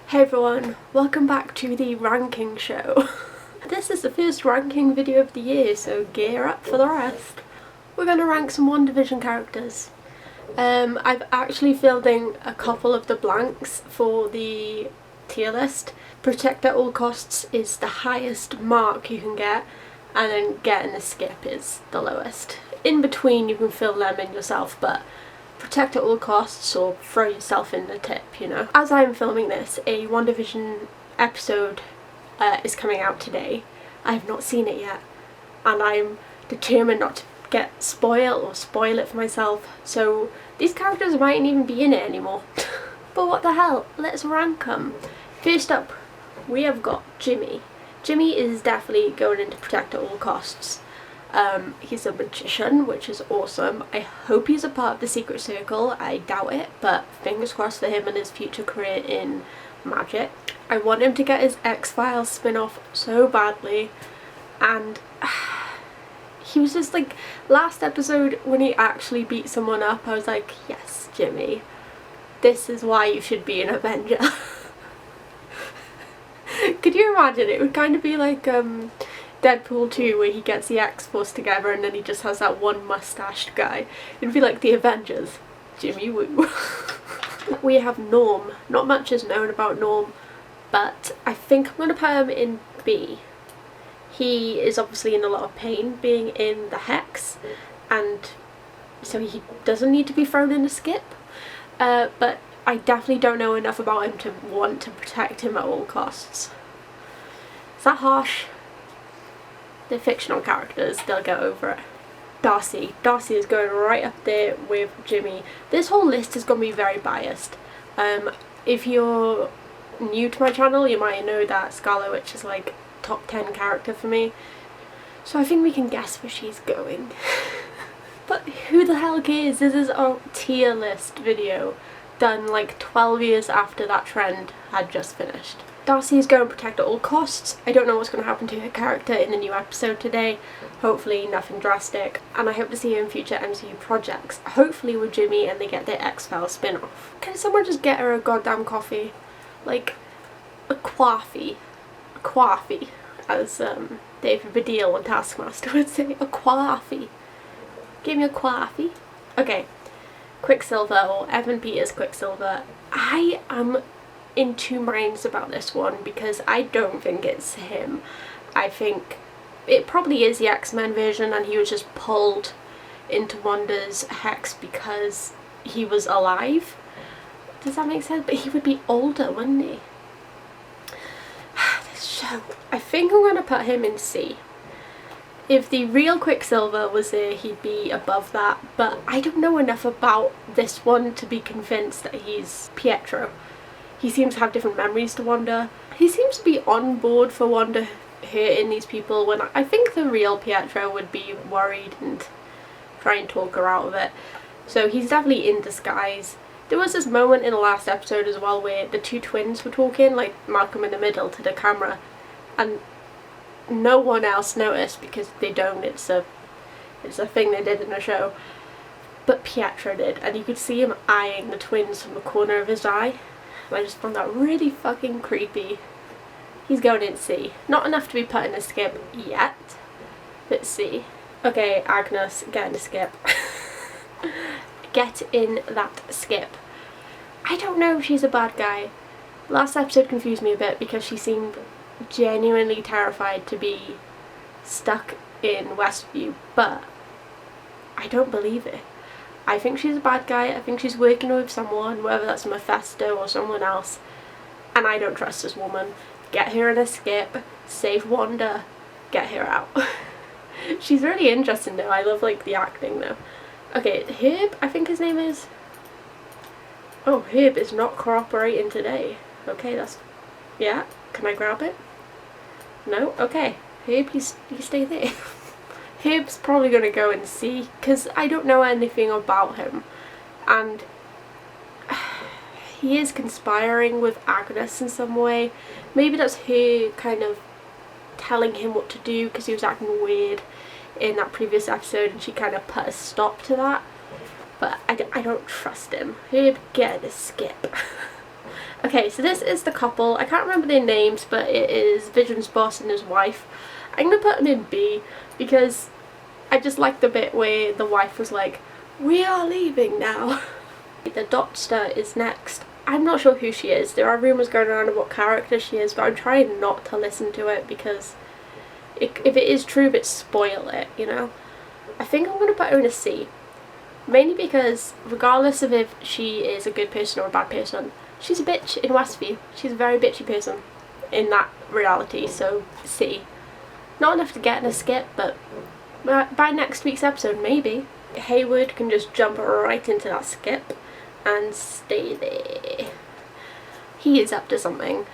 Hey everyone, welcome back to the ranking show. This is the first ranking video of the year, so gear up for the rest. We're going to rank some WandaVision characters. I've actually filled in a couple of the blanks for the tier list. Protect at all costs is the highest mark you can get, and then getting a skip is the lowest. In between you can fill them in yourself, but protect at all costs or throw yourself in the tip, you know. As I'm filming this, a WandaVision episode is coming out today. I have not seen it yet, and I'm determined not to get spoiled or spoil it for myself, so these characters mightn't even be in it anymore. But what the hell, let's rank them. First up, we have got Jimmy. Jimmy is definitely going into protect at all costs. He's a magician, which is awesome. I hope he's a part of the Secret Circle. I doubt it, but fingers crossed for him and his future career in magic. I want him to get his X-Files spin-off so badly, and he was just like, last episode when he actually beat someone up, I was like, yes, Jimmy, this is why you should be an Avenger. Could you imagine? It would kind of be like Deadpool 2, where he gets the X-Force together and then he just has that one mustached guy. It'd be like the Avengers. Jimmy Woo. We have Norm. Not much is known about Norm, but I think I'm going to put him in B. He is obviously in a lot of pain being in the Hex, and so he doesn't need to be thrown in a skip. But I definitely don't know enough about him to want to protect him at all costs. Is that harsh? They're fictional characters, they'll get over it. Darcy. Darcy is going right up there with Jimmy. This whole list is going to be very biased. If you're new to my channel, you might know that Scarlet Witch is like top 10 character for me. So I think we can guess where she's going. But who the hell cares? This is a tier list video done like 12 years after that trend had just finished. Darcy is going to protect at all costs. I don't know what's going to happen to her character in the new episode today. Hopefully nothing drastic. And I hope to see her in future MCU projects. Hopefully with Jimmy and they get their X-Files spin-off. Can someone just get her a goddamn coffee? Like, a coffee. A coffee. As David Baddiel on Taskmaster would say. A coffee. Give me a coffee. Okay. Quicksilver, or Evan Peters Quicksilver. I am in two minds about this one because I don't think it's him. I think it probably is the X-Men version and he was just pulled into Wanda's Hex because he was alive. Does that make sense? But he would be older, wouldn't he? This show. I think I'm going to put him in C. If the real Quicksilver was there, he'd be above that, but I don't know enough about this one to be convinced that he's Pietro. He seems to have different memories to Wanda. He seems to be on board for Wanda hurting these people, when I think the real Pietro would be worried and try and talk her out of it. So he's definitely in disguise. There was this moment in the last episode as well where the two twins were talking, like Malcolm in the middle to the camera, and no one else noticed because they don't, it's a thing they did in the show. But Pietro did, and you could see him eyeing the twins from the corner of his eye. And I just found that really fucking creepy. He's going in C. Not enough to be put in a skip yet, but C. Okay, Agnes, get in a skip. Get in that skip. I don't know if she's a bad guy. Last episode confused me a bit because she seemed genuinely terrified to be stuck in Westview, but I don't believe it. I think she's a bad guy. I think she's working with someone, whether that's Mephisto or someone else, and I don't trust this woman. Get her in a skip, save Wanda, get her out. She's really interesting though. I love like the acting though. Okay, Herb, I think his name is. Oh, Herb is not cooperating today. Okay, that's, yeah, can I grab it? No? Okay. Herb, you stay there. Herb's probably going to go and see, because I don't know anything about him. And he is conspiring with Agnes in some way. Maybe that's her kind of telling him what to do because he was acting weird in that previous episode and she kind of put a stop to that. But I don't trust him. Herb, get a skip. Okay, so this is the couple. I can't remember their names, but it is Vision's boss and his wife. I'm gonna put them in B because I just like the bit where the wife was like, "We are leaving now." The Doctor is next. I'm not sure who she is. There are rumours going around of what character she is, but I'm trying not to listen to it because if it is true, it'd spoil it, you know? I think I'm going to put her in a C. Mainly because regardless of if she is a good person or a bad person, she's a bitch in Westview. She's a very bitchy person in that reality, so C. Not enough to get in a skip, but by next week's episode, maybe. Hayward can just jump right into that skip and stay there. He is up to something.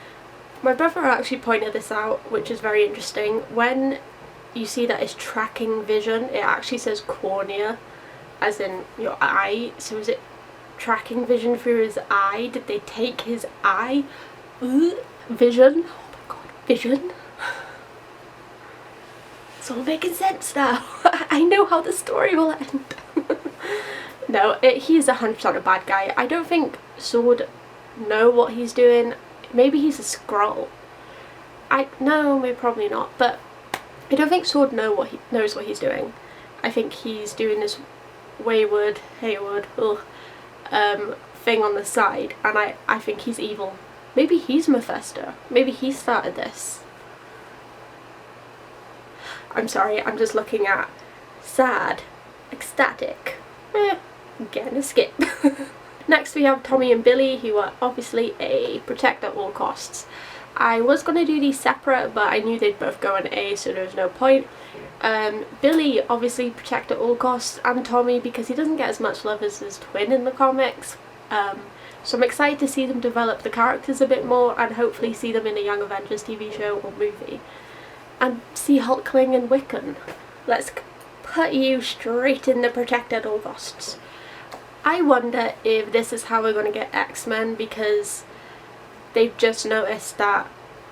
My brother actually pointed this out, which is very interesting. When you see that it's tracking vision, it actually says cornea, as in your eye. So is it tracking vision through his eye? Did they take his eye? Vision? Oh my god, vision? It's all making sense now. I know how the story will end. No, he's 100% a bad guy. I don't think Sword know what he's doing. Maybe he's a Skrull. No, maybe probably not. But I don't think Sword knows what he's doing. I think he's doing this Hayward thing on the side, and I think he's evil. Maybe he's Mephisto. Maybe he started this. I'm sorry, I'm just looking at sad, ecstatic, getting a skip. Next we have Tommy and Billy, who are obviously a protect at all costs. I was going to do these separate, but I knew they'd both go in A, so there was no point. Billy obviously protect at all costs, and Tommy because he doesn't get as much love as his twin in the comics. So I'm excited to see them develop the characters a bit more and hopefully see them in a Young Avengers TV show or movie. And see Hulkling and Wiccan. Let's put you straight in the protect at all costs. I wonder if this is how we're going to get X-Men, because they've just noticed that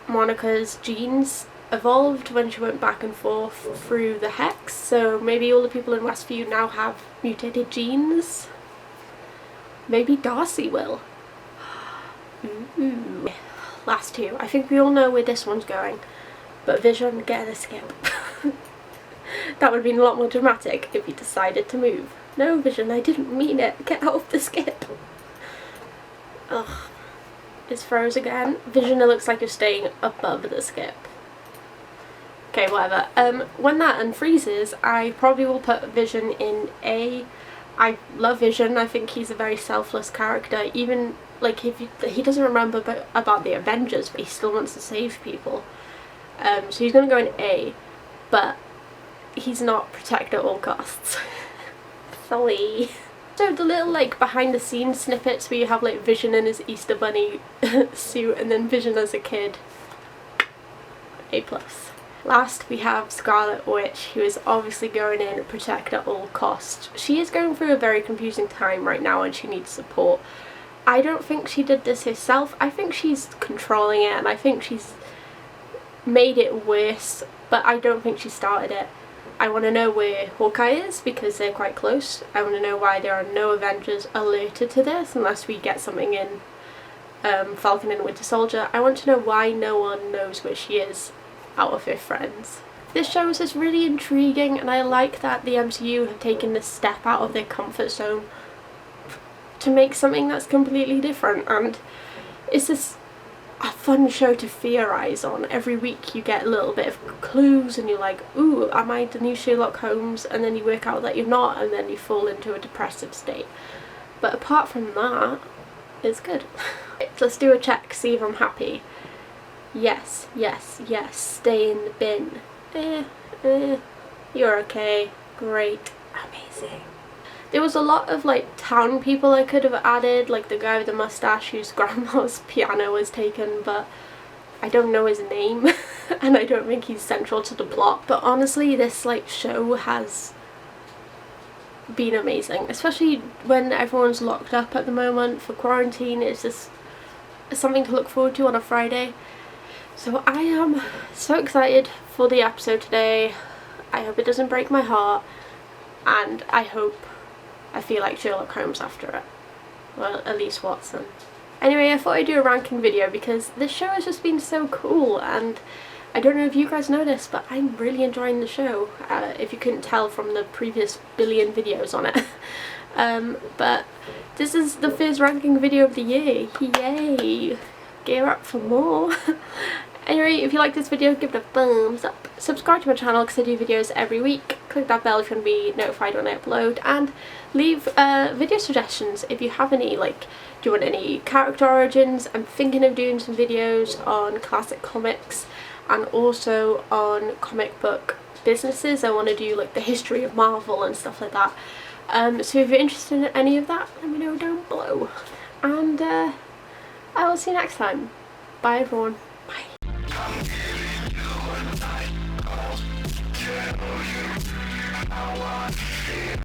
Monica's genes evolved when she went back and forth through the Hex, so maybe all the people in Westview now have mutated genes. Maybe Darcy will. Ooh. Last two. I think we all know where this one's going. But Vision, get a skip. That would have been a lot more dramatic if he decided to move. No, Vision, I didn't mean it. Get out of the skip. Ugh. It's froze again. Vision, it looks like you're staying above the skip. Okay, whatever. When that unfreezes, I probably will put Vision in A. I love Vision. I think he's a very selfless character. Even, like, he doesn't remember about the Avengers, but he still wants to save people. So he's going to go in A, but he's not protect at all costs. Sorry. So the little like behind the scenes snippets where you have like Vision in his Easter Bunny suit and then Vision as a kid. A+. Last we have Scarlet Witch, who is obviously going in protect at all costs. She is going through a very confusing time right now and she needs support. I don't think she did this herself. I think she's controlling it and I think she's made it worse, but I don't think she started it. I want to know where Hawkeye is because they're quite close. I want to know why there are no Avengers alerted to this unless we get something in Falcon and Winter Soldier. I want to know why no one knows where she is out of her friends. This show is just really intriguing and I like that the MCU have taken this step out of their comfort zone to make something that's completely different, and it's just a fun show to theorise on. Every week you get a little bit of clues and you're like, ooh, am I the new Sherlock Holmes? And then you work out that you're not and then you fall into a depressive state. But apart from that, it's good. Let's do a check, see if I'm happy. Yes, yes, yes, stay in the bin. You're okay, great, amazing. There was a lot of like town people I could have added, like the guy with the mustache whose grandma's piano was taken, but I don't know his name and I don't think he's central to the plot. But honestly, this like show has been amazing, especially when everyone's locked up at the moment for quarantine. It's just something to look forward to on a Friday. So I am so excited for the episode today. I hope it doesn't break my heart, and I hope I feel like Sherlock Holmes after it. Well, at least Watson. Anyway, I thought I'd do a ranking video because this show has just been so cool, and I don't know if you guys know this, but I'm really enjoying the show, if you couldn't tell from the previous billion videos on it. But this is the first ranking video of the year. Yay! Gear up for more. Anyway, if you like this video, give it a thumbs up. Subscribe to my channel because I do videos every week. Click that bell if you want to be notified when I upload, and leave video suggestions if you have any. Like, do you want any character origins? I'm thinking of doing some videos on classic comics and also on comic book businesses. I want to do like the history of Marvel and stuff like that. So if you're interested in any of that, let me know down below. And I will see you next time. Bye everyone. Bye.